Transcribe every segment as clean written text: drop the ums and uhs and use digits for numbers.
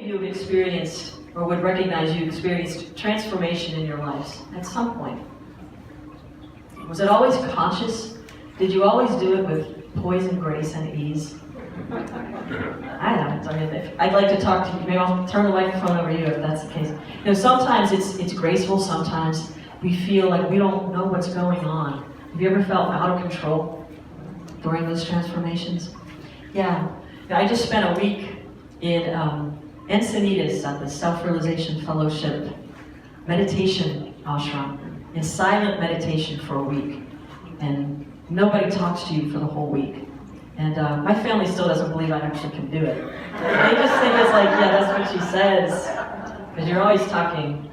You have experienced, or would recognize you experienced transformation in your lives at some point. Was it always conscious? Did you always do it with poise and grace and ease? I haven't. I mean, I'd like to talk to you. Maybe I'll turn the microphone over to you if that's the case. You know, sometimes it's graceful. Sometimes we feel like we don't know what's going on. Have you ever felt out of control during those transformations? Yeah. I just spent a week in Encinitas at the Self-Realization Fellowship meditation ashram in silent meditation for a week, and nobody talks to you for the whole week. And my family still doesn't believe I actually can do it. They just think it's like, yeah, that's what she says, because you're always talking.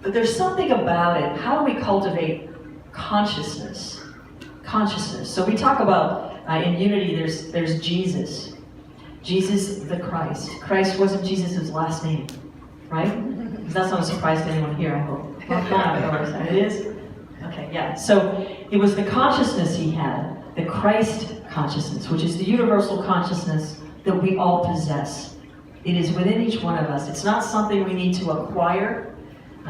But there's something about it. How do we cultivate consciousness? Consciousness. So we talk about in Unity. There's Jesus. Jesus the Christ. Christ wasn't Jesus' last name, right? Because that's not a surprise to anyone here, I hope. Well, it is? Okay, yeah. So it was the consciousness he had, the Christ consciousness, which is the universal consciousness that we all possess. It is within each one of us. It's not something we need to acquire.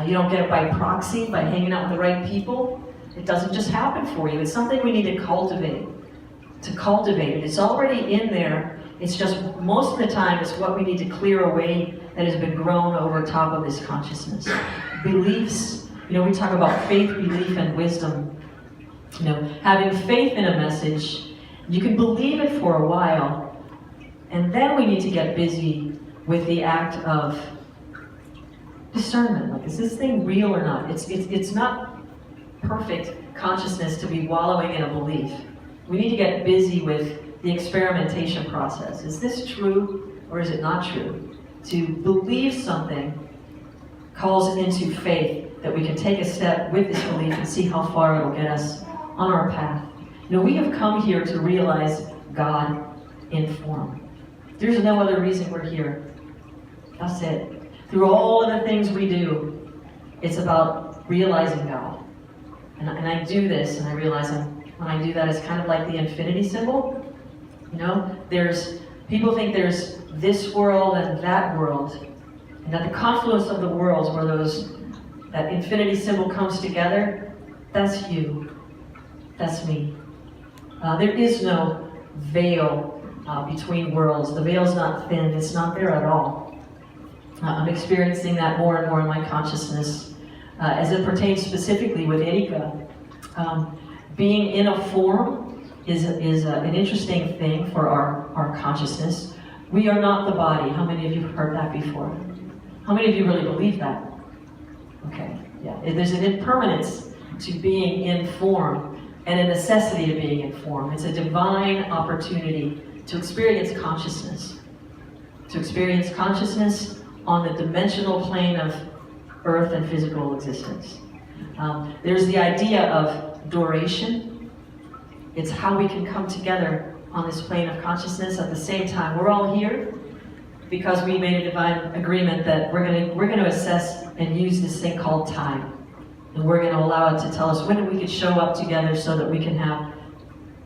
You don't get it by proxy, by hanging out with the right people. It doesn't just happen for you. It's something we need to cultivate. To cultivate it. It's already in there. It's just, most of the time, it's what we need to clear away that has been grown over top of this consciousness. Beliefs, we talk about faith, belief, and wisdom. Having faith in a message, you can believe it for a while, and then we need to get busy with the act of discernment. Like, is this thing real or not? It's not perfect consciousness to be wallowing in a belief. We need to get busy with the experimentation process. Is this true or is it not true? To believe something calls into faith that we can take a step with this belief and see how far it'll get us on our path. We have come here to realize God in form. There's no other reason we're here. That's it. Through all of the things we do, it's about realizing God. And I do this, and I realize when I do that, it's kind of like the infinity symbol. People think there's this world and that world, and at the confluence of the worlds where that infinity symbol comes together, that's you, that's me. There is no veil between worlds. The veil's not thin, it's not there at all. I'm experiencing that more and more in my consciousness as it pertains specifically with Erika. Being in a form is an interesting thing for our consciousness. We are not the body. How many of you have heard that before? How many of you really believe that? Okay, yeah. There's an impermanence to being in form and a necessity of being in form. It's a divine opportunity to experience consciousness. To experience consciousness on the dimensional plane of earth and physical existence. There's the idea of duration. It's how we can come together on this plane of consciousness at the same time. We're all here because we made a divine agreement that we're going to assess and use this thing called time. And we're going to allow it to tell us when we could show up together so that we can have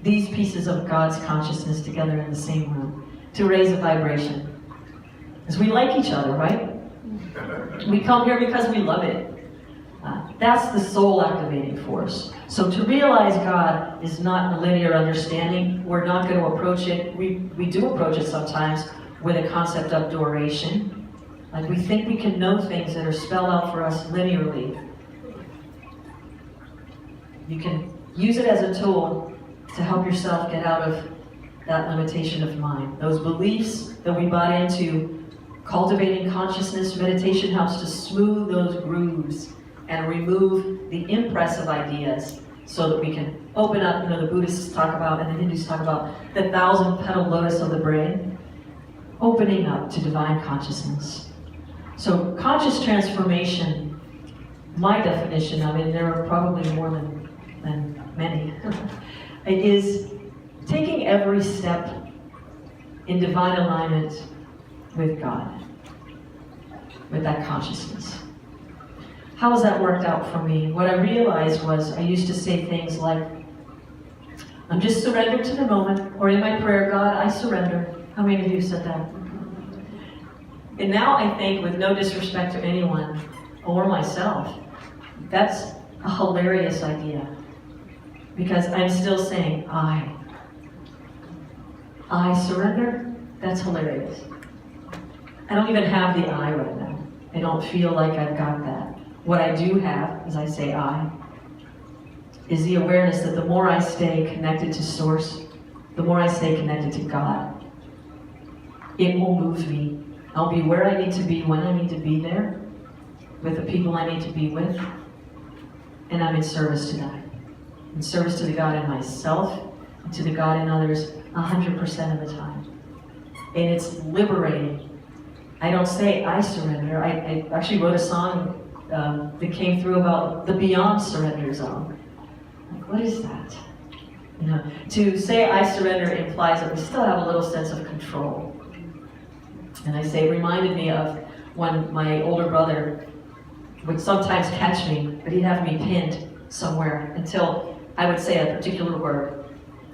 these pieces of God's consciousness together in the same room to raise a vibration. Because we like each other, right? We come here because we love it. That's the soul activating force. So to realize God is not a linear understanding. We're not going to approach it. We do approach it sometimes with a concept of duration. Like we think we can know things that are spelled out for us linearly. You can use it as a tool to help yourself get out of that limitation of mind. Those beliefs that we bought into, cultivating consciousness, meditation helps to smooth those grooves and remove the impressive ideas so that we can open up, the Buddhists talk about and the Hindus talk about the 1,000-petal lotus of the brain, opening up to divine consciousness. So conscious transformation, my definition, there are probably more than many, it is taking every step in divine alignment with God, with that consciousness. How has that worked out for me? What I realized was I used to say things like, I'm just surrendered to the moment, or in my prayer, God, I surrender. How many of you said that? And now I think, with no disrespect to anyone or myself, that's a hilarious idea. Because I'm still saying, I surrender? That's hilarious. I don't even have the I right now. I don't feel like I've got that. What I do have, as I say I, is the awareness that the more I stay connected to Source, the more I stay connected to God, it will move me. I'll be where I need to be when I need to be there, with the people I need to be with, and I'm in service to that. In service to the God in myself, and to the God in others, 100% of the time. And it's liberating. I don't say I surrender. I actually wrote a song that came through about the beyond surrender zone. Like, what is that? You know, to say I surrender implies that we still have a little sense of control. And I say it reminded me of when my older brother would sometimes catch me, but he'd have me pinned somewhere until I would say a particular word.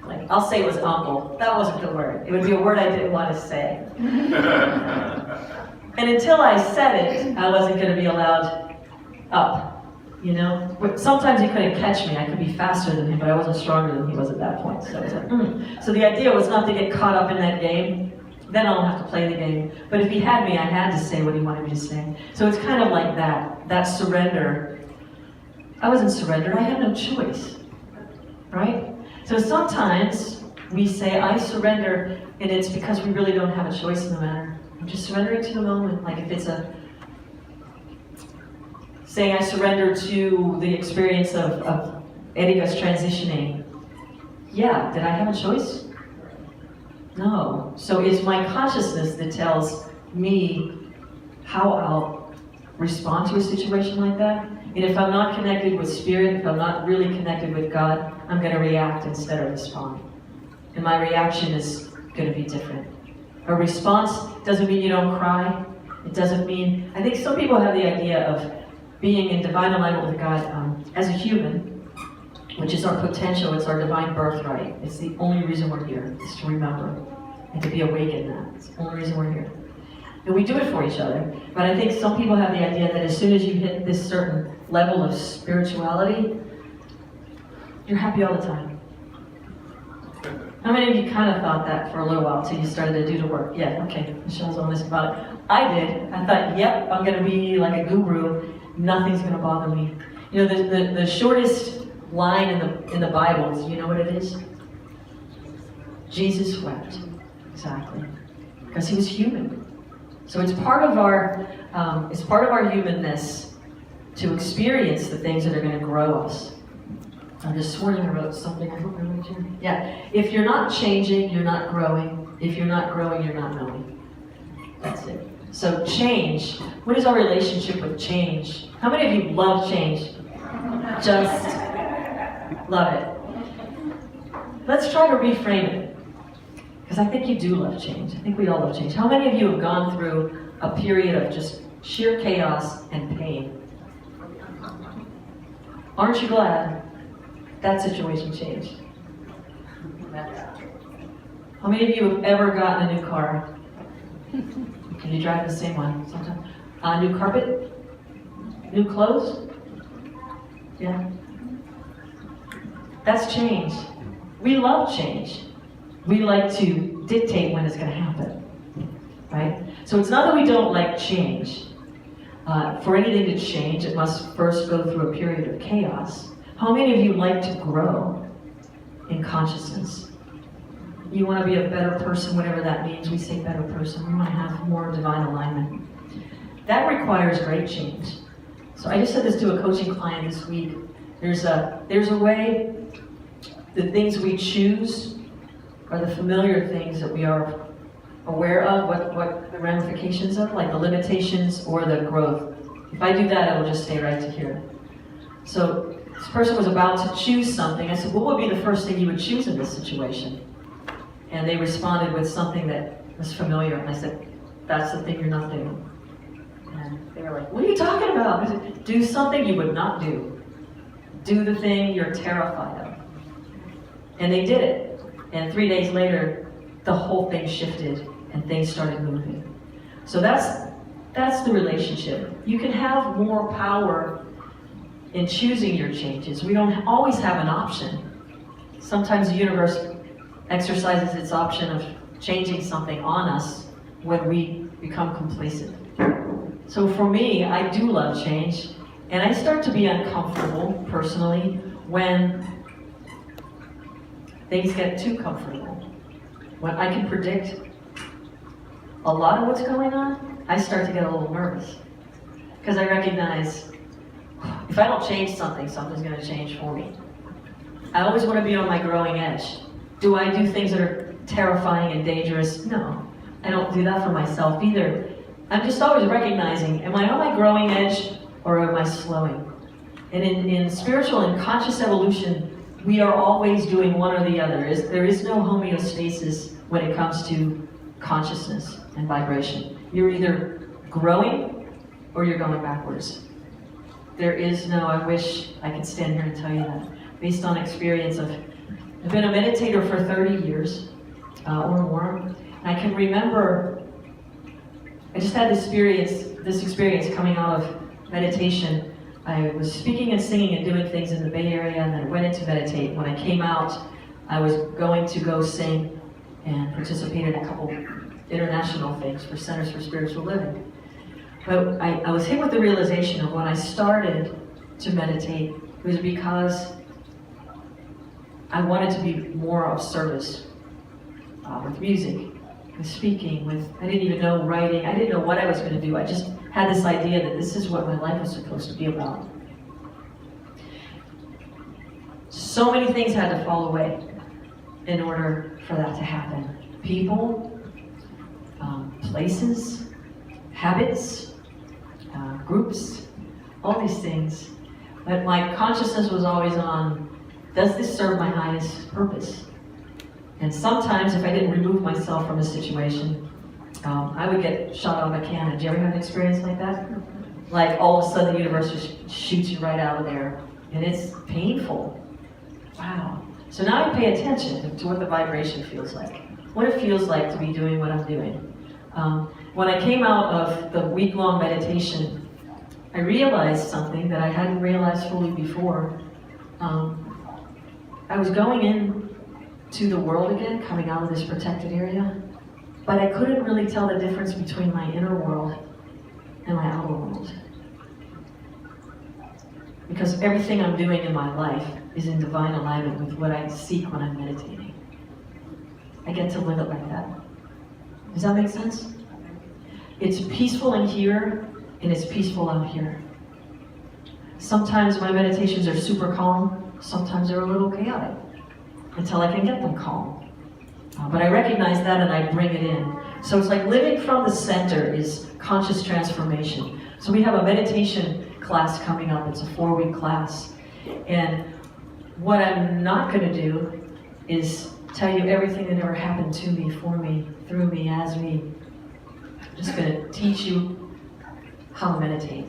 Like, I'll say it was uncle. That wasn't the word. It would be a word I didn't want to say. And until I said it, I wasn't going to be allowed up, you know? But sometimes he couldn't catch me. I could be faster than him, but I wasn't stronger than he was at that point. So I was like, So the idea was not to get caught up in that game. Then I'll have to play the game. But if he had me, I had to say what he wanted me to say. So it's kind of like that surrender. I wasn't surrendered. I had no choice, right? So sometimes we say, I surrender, and it's because we really don't have a choice in the matter. I'm just surrendering to the moment. Like if it's saying I surrender to the experience of any of us transitioning. Yeah, did I have a choice? No. So it's my consciousness that tells me how I'll respond to a situation like that. And if I'm not connected with Spirit, if I'm not really connected with God, I'm going to react instead of respond. And my reaction is going to be different. A response doesn't mean you don't cry. It doesn't mean... I think some people have the idea of being in divine alignment with God as a human, which is our potential, it's our divine birthright. It's the only reason we're here, is to remember and to be awake in that. It's the only reason we're here. And we do it for each other. But I think some people have the idea that as soon as you hit this certain level of spirituality, you're happy all the time. How many of you kind of thought that for a little while till you started to do the work? Yeah, okay, Michelle's honest about it. I did. I thought, yep, I'm going to be like a guru. Nothing's going to bother me. You know, the shortest line in the Bible, you know what it is? Jesus wept. Exactly. Because he was human. So it's part of our humanness to experience the things that are going to grow us. I'm just sworn I wrote something. I hope I wrote here. Yeah. If you're not changing, you're not growing. If you're not growing, you're not knowing. That's it. So change. What is our relationship with change? How many of you love change? Just love it. Let's try to reframe it. Because I think you do love change. I think we all love change. How many of you have gone through a period of just sheer chaos and pain? Aren't you glad that situation changed? How many of you have ever gotten a new car? Can you drive the same one sometimes? New carpet? New clothes? Yeah. That's change. We love change. We like to dictate when it's going to happen, right? So it's not that we don't like change. For anything to change, it must first go through a period of chaos. How many of you like to grow in consciousness? You want to be a better person, whatever that means. We say better person. We want to have more divine alignment. That requires great change. So I just said this to a coaching client this week. There's a way the things we choose are the familiar things that we are aware of, what the ramifications of, like the limitations or the growth. If I do that, it will just stay right to here. So this person was about to choose something. I said, what would be the first thing you would choose in this situation? And they responded with something that was familiar. And I said, that's the thing you're not doing. And they were like, what are you talking about? I said, do something you would not do. Do the thing you're terrified of. And they did it. And 3 days later, the whole thing shifted and things started moving. So that's That's the relationship. You can have more power in choosing your changes. We don't always have an option. Sometimes the universe exercises its option of changing something on us when we become complacent. So for me, I do love change, and I start to be uncomfortable, personally, when things get too comfortable. When I can predict a lot of what's going on, I start to get a little nervous. Because I recognize, if I don't change something, something's going to change for me. I always want to be on my growing edge. Do I do things that are terrifying and dangerous? No, I don't do that for myself either. I'm just always recognizing, am I on my growing edge or am I slowing? And in spiritual and conscious evolution, we are always doing one or the other. There is no homeostasis when it comes to consciousness and vibration. You're either growing or you're going backwards. There is no, I wish I could stand here and tell you that. Based on experience I've been a meditator for 30 years or more. And I can remember, I just had this experience coming out of meditation. I was speaking and singing and doing things in the Bay Area, and then I went in to meditate. When I came out, I was going to go sing and participate in a couple international things for Centers for Spiritual Living. But I was hit with the realization of when I started to meditate, it was because I wanted to be more of service with music, with speaking, I didn't even know writing, I didn't know what I was going to do. I just had this idea that this is what my life was supposed to be about. So many things had to fall away in order for that to happen. People, places, habits, groups, all these things. But my consciousness was always on, does this serve my highest purpose? And sometimes if I didn't remove myself from a situation, I would get shot out of a cannon. Did you ever have an experience like that? Like all of a sudden the universe just shoots you right out of there. And it's painful. Wow. So now I pay attention to what the vibration feels like. What it feels like to be doing what I'm doing. When I came out of the week-long meditation, I realized something that I hadn't realized fully before. I was going in to the world again, coming out of this protected area, but I couldn't really tell the difference between my inner world and my outer world. Because everything I'm doing in my life is in divine alignment with what I seek when I'm meditating. I get to live it like that. Does that make sense? It's peaceful in here, and it's peaceful out here. Sometimes my meditations are super calm, sometimes they're a little chaotic, until I can get them calm. But I recognize that and I bring it in. So it's like living from the center is conscious transformation. So we have a meditation class coming up. It's a 4-week class. And what I'm not going to do is tell you everything that ever happened to me, for me, through me, as me. I'm just going to teach you how to meditate.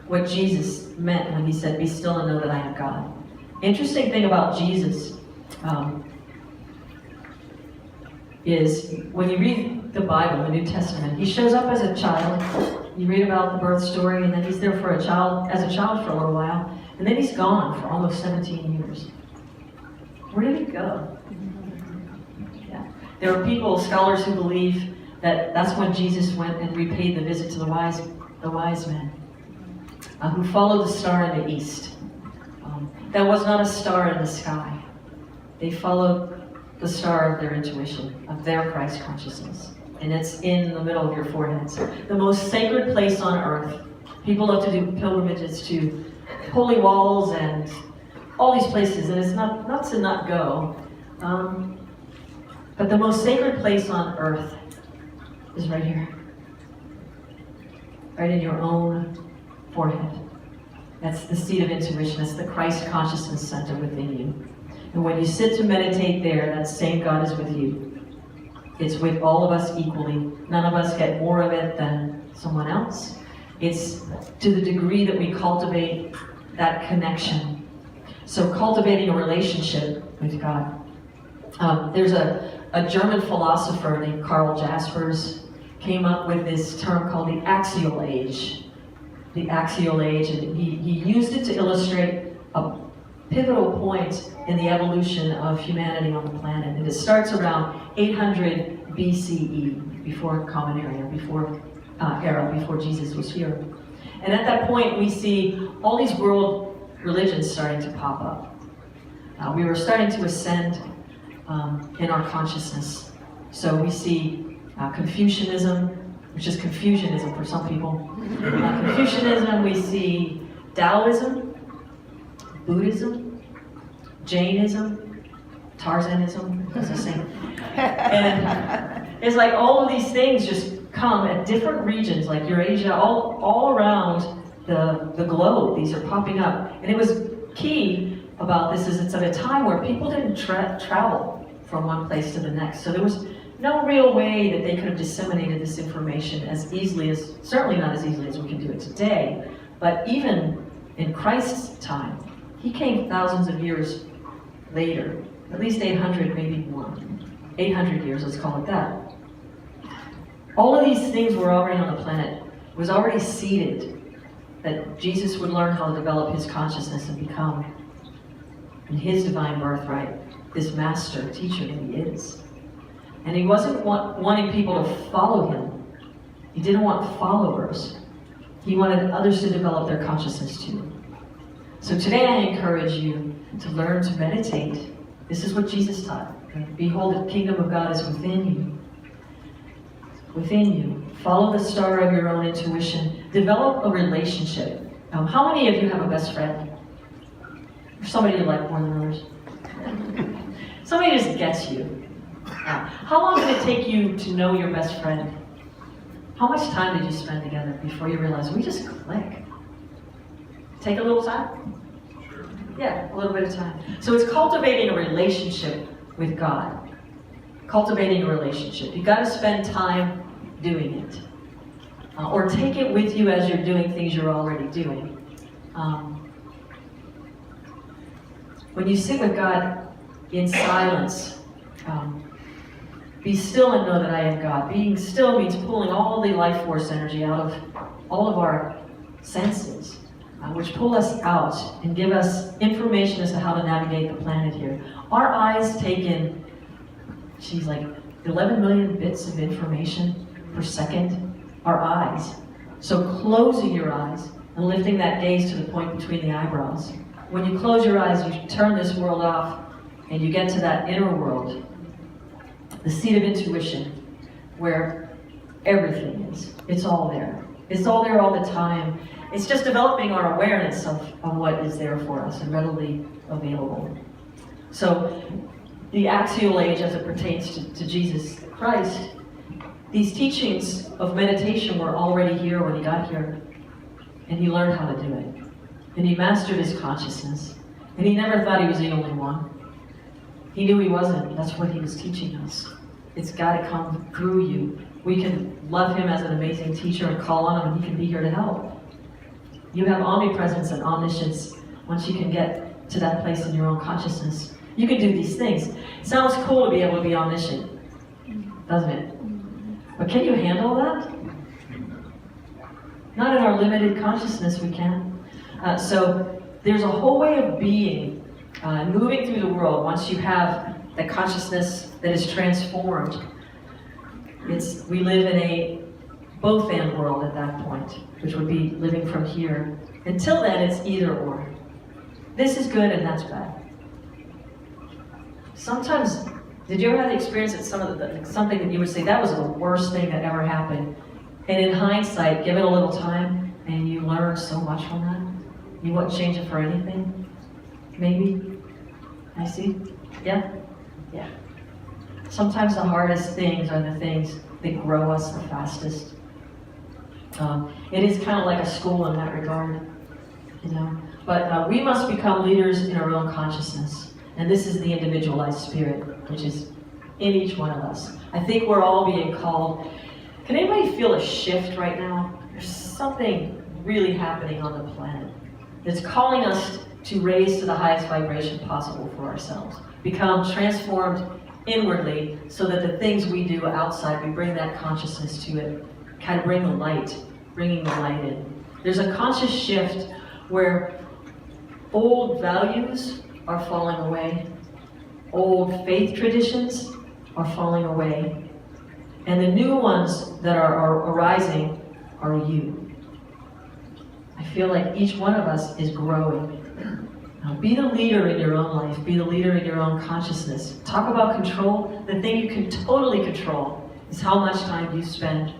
What Jesus meant when he said, be still and know that I am God. Interesting thing about Jesus is when you read the Bible, the New Testament, he shows up as a child. You read about the birth story, and then he's there as a child for a little while, and then he's gone for almost 17 years. Where did he go? Yeah. There are people, scholars, who believe that that's when Jesus went and repaid the visit to the wise men who followed the star in the east. That was not a star in the sky. They followed the star of their intuition, of their Christ consciousness. And it's in the middle of your foreheads. The most sacred place on earth. People love to do pilgrimages to holy walls and all these places, and it's not to not go. But the most sacred place on earth is right here. Right in your own forehead. That's the seat of intuition. That's the Christ consciousness center within you. And when you sit to meditate there, that same God is with you. It's with all of us equally. None of us get more of it than someone else. It's to the degree that we cultivate that connection. So cultivating a relationship with God. There's a German philosopher named Karl Jaspers. came up with this term called the axial age. The axial age, and he used it to illustrate a pivotal point in the evolution of humanity on the planet. And it starts around 800 BCE, before Common Era, before Jesus was here. And at that point, we see all these world religions starting to pop up. We were starting to ascend in our consciousness. So we see Confucianism, which is Confucianism for some people. Confucianism, we see Taoism, Buddhism, Jainism, Tarzanism, that's the same. And it's like all of these things just come at different regions, like Eurasia, all around the globe. These are popping up. And it was key about this is it's at a time where people didn't travel from one place to the next. So there was no real way that they could have disseminated this information as easily as, certainly not as easily as we can do it today, but even in Christ's time, he came thousands of years later, at least 800, maybe more. 800 years, let's call it that. All of these things were already on the planet. It was already seeded that Jesus would learn how to develop his consciousness and become, in his divine birthright, this master teacher that he is. And he wasn't wanting people to follow him. He didn't want followers. He wanted others to develop their consciousness too. So today I encourage you to learn to meditate. This is what Jesus taught. Behold, the kingdom of God is within you. Within you. Follow the star of your own intuition. Develop a relationship. How many of you have a best friend? Or somebody you like more than others? Somebody just gets you. How long did it take you to know your best friend? How much time did you spend together before you realized we just click? Take a little time? Yeah, a little bit of time. So it's cultivating a relationship with God. Cultivating a relationship. You've got to spend time doing it. Or take it with you as you're doing things you're already doing. When you sit with God in silence, be still and know that I am God. Being still means pulling all the life force energy out of all of our senses, which pull us out and give us information as to how to navigate the planet here. Our eyes take in, like 11 million bits of information per second. Our eyes. So closing your eyes and lifting that gaze to the point between the eyebrows. When you close your eyes, you turn this world off and you get to that inner world. The seat of intuition, where everything is. It's all there. It's all there all the time. It's just developing our awareness of what is there for us and readily available. So, the axial age as it pertains to Jesus Christ, these teachings of meditation were already here when he got here. And he learned how to do it. And he mastered his consciousness. And he never thought he was the only one. He knew he wasn't. That's what he was teaching us. It's got to come through you. We can love him as an amazing teacher and call on him, and he can be here to help. You have omnipresence and omniscience once you can get to that place in your own consciousness. You can do these things. It sounds cool to be able to be omniscient, doesn't it? But can you handle that? Not in our limited consciousness we can. So there's a whole way of being, moving through the world once you have the consciousness that is transformed. We live in a both-and world at that point, which would be living from here. Until then, it's either or. This is good and that's bad. Sometimes, did you ever have the experience that something that you would say, that was the worst thing that ever happened? And in hindsight, give it a little time, and you learn so much from that? You wouldn't change it for anything? Maybe? I see? Yeah? Yeah. Sometimes the hardest things are the things that grow us the fastest. It is kind of like a school in that regard, you know. But we must become leaders in our own consciousness. And this is the individualized spirit, which is in each one of us. I think we're all being called. Can anybody feel a shift right now? There's something really happening on the planet that's calling us to raise to the highest vibration possible for ourselves. Become transformed inwardly, so that the things we do outside, we bring that consciousness to it, kind of bringing the light in. There's a conscious shift where old values are falling away, old faith traditions are falling away, and the new ones that are arising are you. I feel like each one of us is growing. Now, be the leader in your own life. Be the leader in your own consciousness. Talk about control. The thing you can totally control is how much time you spend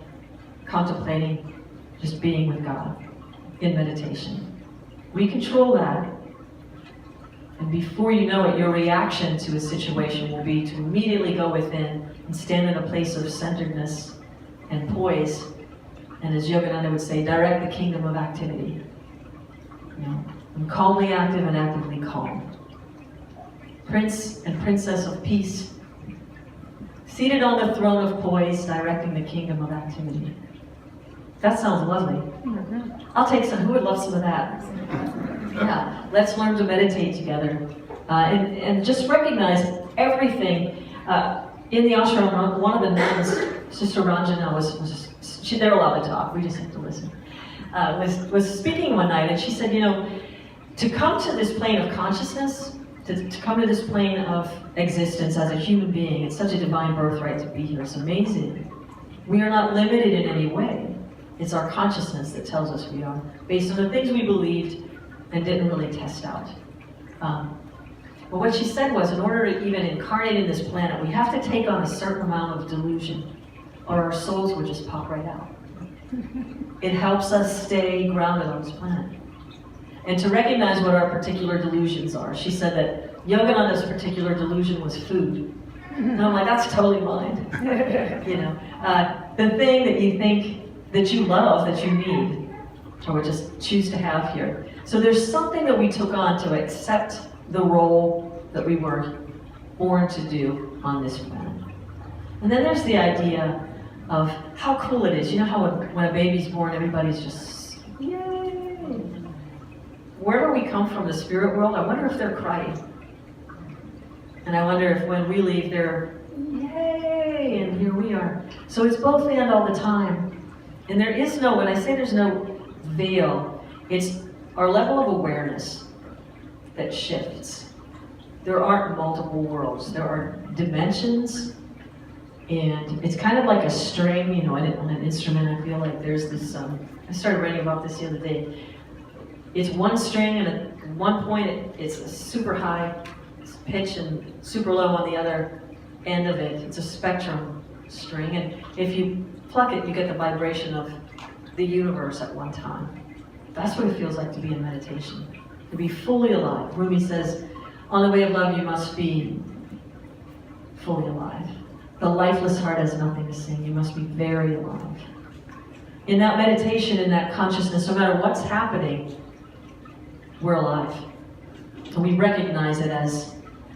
contemplating, just being with God in meditation. We control that. And before you know it, your reaction to a situation will be to immediately go within and stand in a place of centeredness and poise. And as Yogananda would say, direct the kingdom of activity. I'm calmly active and actively calm. Prince and princess of peace, seated on the throne of poise, directing the kingdom of activity. That sounds lovely. I'll take some. Who would love some of that? Yeah, let's learn to meditate together. And just recognize everything. In the ashram, one of the nuns, Sister Ranjana, they're allowed to talk, we just have to listen, was speaking one night, and she said, to come to this plane of consciousness, to come to this plane of existence as a human being, it's such a divine birthright to be here. It's amazing. We are not limited in any way. It's our consciousness that tells us we are, based on the things we believed and didn't really test out. But what she said was, in order to even incarnate in this planet, we have to take on a certain amount of delusion, or our souls would just pop right out. It helps us stay grounded on this planet. And to recognize what our particular delusions are. She said that Yogananda's particular delusion was food. And I'm like, that's totally mine. The thing that you think that you love, that you need, or just choose to have here. So there's something that we took on to accept the role that we were born to do on this planet. And then there's the idea of how cool it is. You know how when a baby's born, everybody's just, yay! Wherever we come from, the spirit world, I wonder if they're crying. And I wonder if when we leave, they're, yay! And here we are. So it's both and all the time. And there is no, when I say there's no veil, it's our level of awareness that shifts. There aren't multiple worlds. There are dimensions. And it's kind of like a string, on an instrument. I feel like there's this, I started writing about this the other day. It's one string, and at one point it's a super high pitch and super low on the other end of it. It's a spectrum string, and if you pluck it, you get the vibration of the universe at one time. That's what it feels like to be in meditation, to be fully alive. Rumi says, on the way of love you must be fully alive. The lifeless heart has nothing to sing. You must be very alive. In that meditation, in that consciousness, no matter what's happening, we're alive. And we recognize it as,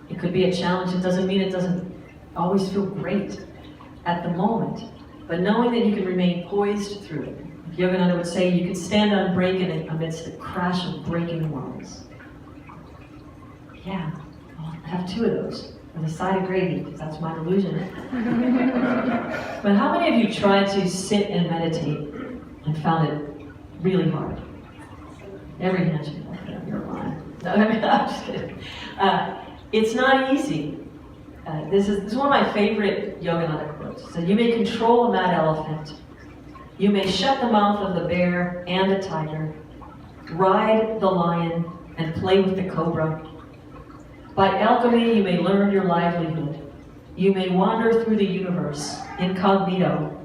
it could be a challenge. It doesn't mean it doesn't always feel great at the moment. But knowing that you can remain poised through it. Yogananda would say, you can stand unbreaking amidst the crash of breaking worlds. Yeah, I'll have two of those. On the side of gravy, because that's my delusion. But how many of you tried to sit and meditate and found it really hard? Every hand should be like that. You're lying. No, I'm just kidding. It's not easy. This is one of my favorite Yogananda quotes. So you may control a mad elephant. You may shut the mouth of the bear and the tiger, ride the lion, and play with the cobra. By alchemy, you may learn your livelihood. You may wander through the universe, incognito.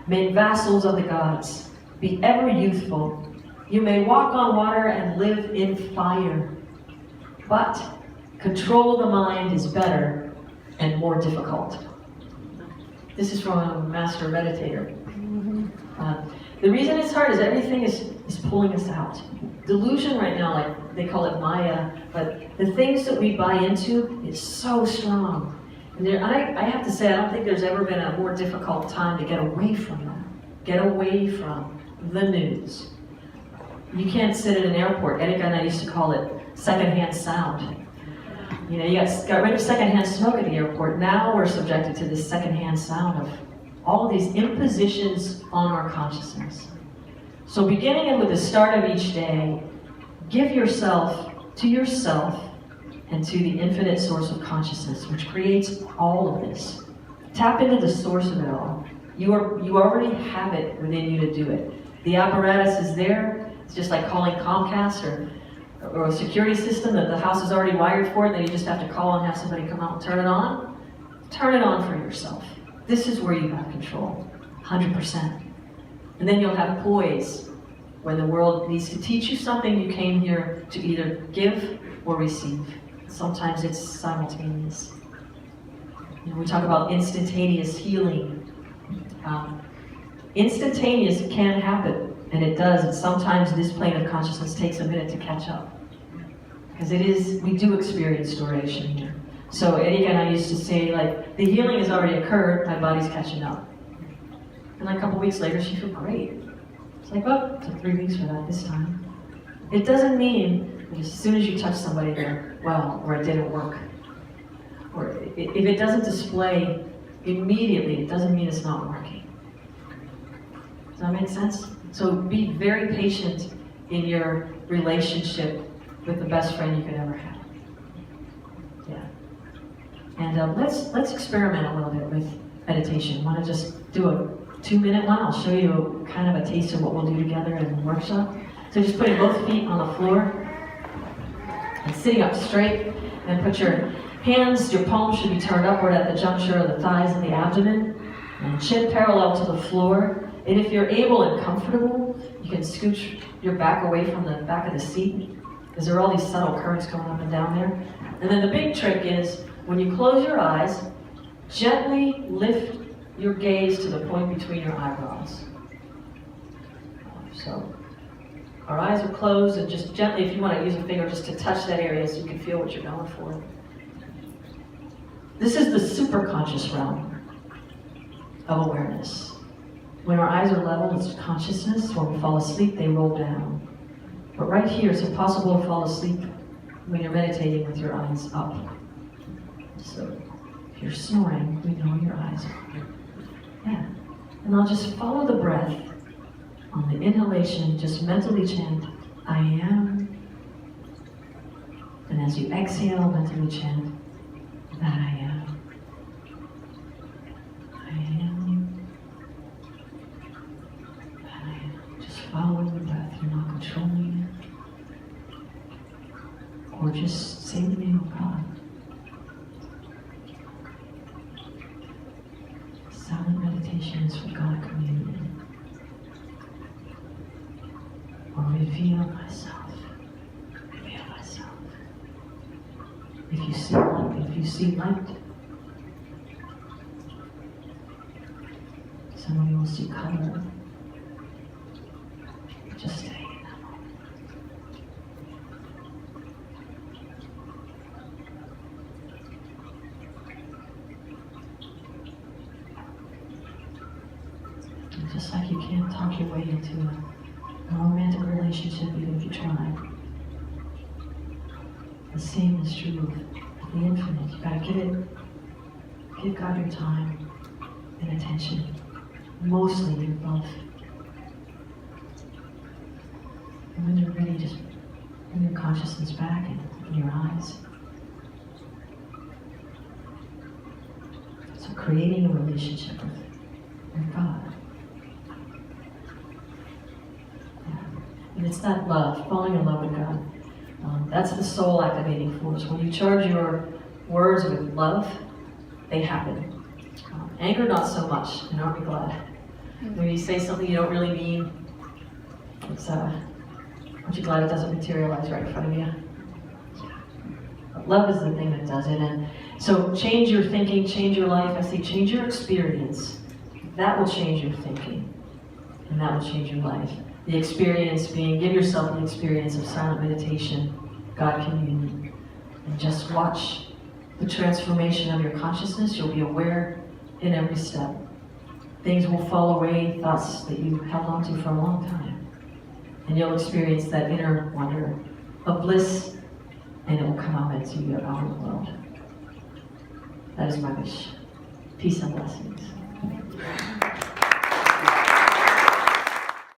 Make vassals of the gods. Be ever youthful. You may walk on water and live in fire. But control of the mind is better and more difficult. This is from a master meditator. The reason it's hard is everything is pulling us out. Delusion right now, like they call it Maya, but the things that we buy into is so strong. And I have to say, I don't think there's ever been a more difficult time to get away from that. Get away from the news. You can't sit at an airport. Erica and I used to call it secondhand sound. You know, you got rid of secondhand smoke at the airport. Now we're subjected to this secondhand sound of all of these impositions on our consciousness. So beginning with the start of each day, give yourself and to the infinite source of consciousness, which creates all of this. Tap into the source of it all. You already have it within you to do it. The apparatus is there. It's just like calling Comcast or a security system that the house is already wired for, and then you just have to call and have somebody come out and turn it on. Turn it on for yourself. This is where you have control, 100%. And then you'll have poise. When the world needs to teach you something, you came here to either give or receive. Sometimes it's simultaneous. You know, we talk about instantaneous healing. Instantaneous can happen, and it does, and sometimes this plane of consciousness takes a minute to catch up. Because we do experience duration here. So Eddie and I used to say, like, the healing has already occurred, my body's catching up. And like a couple weeks later, she felt great. It's like, oh, it took 3 weeks for that this time. It doesn't mean that as soon as you touch somebody, they're well, or it didn't work. Or if it doesn't display immediately, it doesn't mean it's not working. Does that make sense? So be very patient in your relationship with the best friend you could ever have. Yeah. And let's experiment a little bit with meditation. Want to just do a 2-minute one? I'll show you kind of a taste of what we'll do together in the workshop. So just putting both feet on the floor and sitting up straight, and put your hands, your palms should be turned upward at the juncture of the thighs and the abdomen, and chin parallel to the floor. And if you're able and comfortable, you can scooch your back away from the back of the seat, because there are all these subtle currents going up and down there. And then the big trick is, when you close your eyes, gently lift your gaze to the point between your eyebrows. So, our eyes are closed, and just gently, if you want to use a finger just to touch that area so you can feel what you're going for. This is the superconscious realm of awareness. When our eyes are level, it's consciousness. When we fall asleep, they roll down. But right here, it's impossible to fall asleep when you're meditating with your eyes up. So, if you're snoring, we know your eyes are. Yeah. And I'll just follow the breath. On the inhalation, just mentally chant, I am. And as you exhale, mentally chant, that I am. I am. That I am. Just follow the breath. You're not controlling it. Or just say the name of God. Silent meditation is for God communion. Or reveal myself. Reveal myself. If you see light, somebody will see color. Just stay in that moment. And just like you can't talk your way into a romantic relationship, even if you try. The same is true of the infinite. You gotta give God your time and attention. Mostly your love. And when you're ready, just bring your consciousness back and your eyes. So creating a relationship with God. And it's that love, falling in love with God. That's the soul activating force. When you charge your words with love, they happen. Anger, not so much, and aren't we glad? When you say something you don't really mean, aren't you glad it doesn't materialize right in front of you? But love is the thing that does it. And so change your thinking, change your life. I say change your experience. That will change your thinking, and that will change your life. The experience being, give yourself the experience of silent meditation, God communion, and just watch the transformation of your consciousness. You'll be aware in every step. Things will fall away, thoughts that you held on to for a long time. And you'll experience that inner wonder of bliss and it will come out into your outer world. That is my wish. Peace and blessings.